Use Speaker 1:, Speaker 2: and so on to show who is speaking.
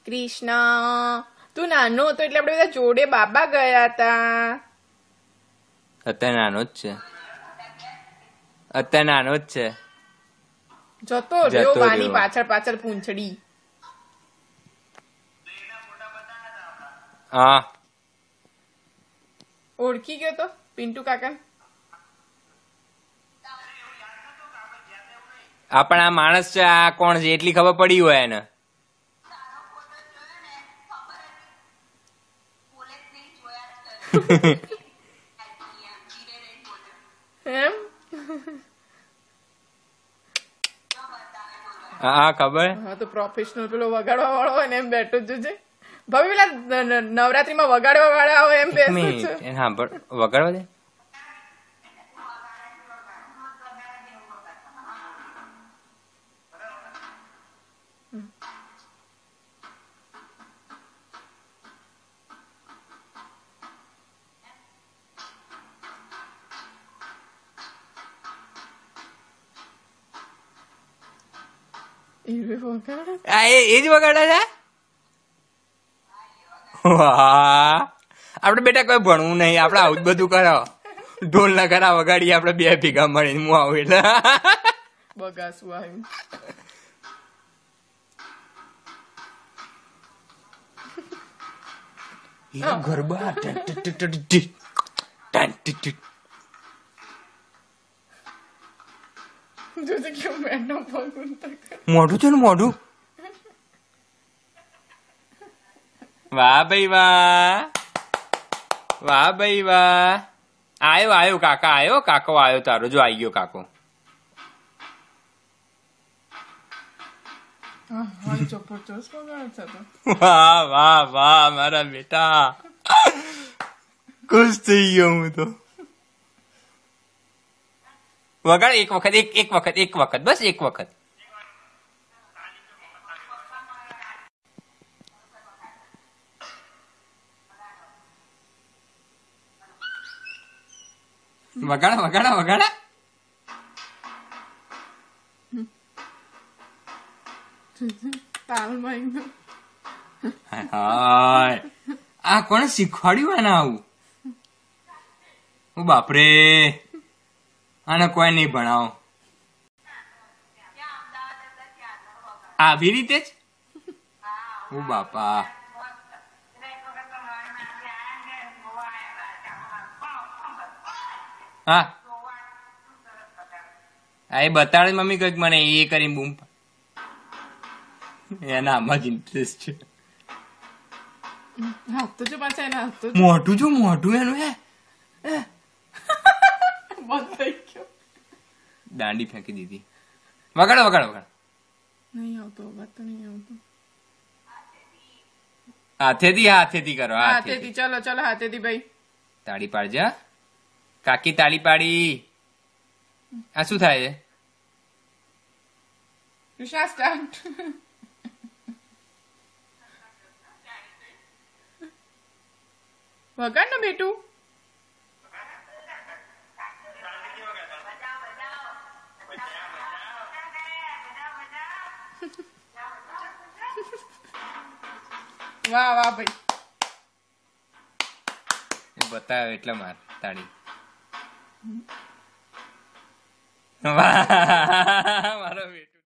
Speaker 1: કૃષ્ણ તું નાનો હતો એટલે આપણે બધા જોડે બાબા ગયા હતા.
Speaker 2: અત્યારે નાનો જ છે. અત્યારે નાનો જ છે.
Speaker 1: જતો રહ્યો વાની પાછળ પાછળ પૂંછડી.
Speaker 2: હા
Speaker 1: ઓળખી ગયો તો પિન્ટુ કાકા.
Speaker 2: આ પણ આ માણસ છે, આ કોણ છે એટલી ખબર પડી હોય એને.
Speaker 1: એમ
Speaker 2: હા ખબર.
Speaker 1: હા તો પ્રોફેશનલ પેલો વગાડવા વાળો હોય ને એમ બેઠો જ છે. ભાભી પેલા નવરાત્રીમાં વગાડવા વાળા હોય એમ બેઠું છે.
Speaker 2: હા પણ વગાડવા દે.
Speaker 1: એ વગાડે
Speaker 2: એ જ વગાડે છે. વાહ આપડે બેટા કોઈ ભણવું નહીં, આપડે આવું જ બધું કરો. ઢોલ ના કરા વગાડીએ આપડે બે ભેગા મળીને. હું આવું એટલે
Speaker 1: બગાસું આવ્યું.
Speaker 2: ગરબા
Speaker 1: જોજે કેવું બેઠો પગ ઊંધો કરે.
Speaker 2: મોઢું છે ને મોઢું. વાહ ભાઈ વાહ, વાહ ભાઈ વાહ. આયો આયો કાકા આયો, કાકો આયો તારો. જો આવી ગયો કાકો.
Speaker 1: હા જબરજસ્ત વગાડે છે તો.
Speaker 2: વાહ વાહ વાહ મારા બેટા, ખુશ થઈ ગયો હું તો. વગાડ એક વખત, એક વખત બસ એક વખત. વગાડા.
Speaker 1: તાલમાં એકદમ.
Speaker 2: હાય આ કોણે શીખવાડ્યું એને આવું? ઓ બાપરે, આને કોઈ નહીં ભણાવો. આવી રીતે જ? ઓ બાપા. હા એ બતાડે મમ્મી કઈક મને એ કરીને બૂમ. એના આમાં જ ઇન્ટરેસ્ટ છે.
Speaker 1: હાથ તો જો પાછા એના હાથ તો
Speaker 2: મોઢું જો મોઢું એનું હે.
Speaker 1: બંધ થઈ ગયો.
Speaker 2: દાંડી ફેંકી દીધી. વગાડો.
Speaker 1: નહીં આવતો અવાજ તો નહીં આવતો.
Speaker 2: હાથેથી કરો.
Speaker 1: હાથેથી ચલો હાથેથી ભાઈ.
Speaker 2: તાળી પાડજે. કાકી તાળી પાડી. આ શું થાય છે?
Speaker 1: કૃષ્ણા સ્ટાર્ટ. વગાડ ને બેટું. વાહ ભાઈ.
Speaker 2: બતાવ્યો એટલે માર તાળી. વાહ મારો બેટો.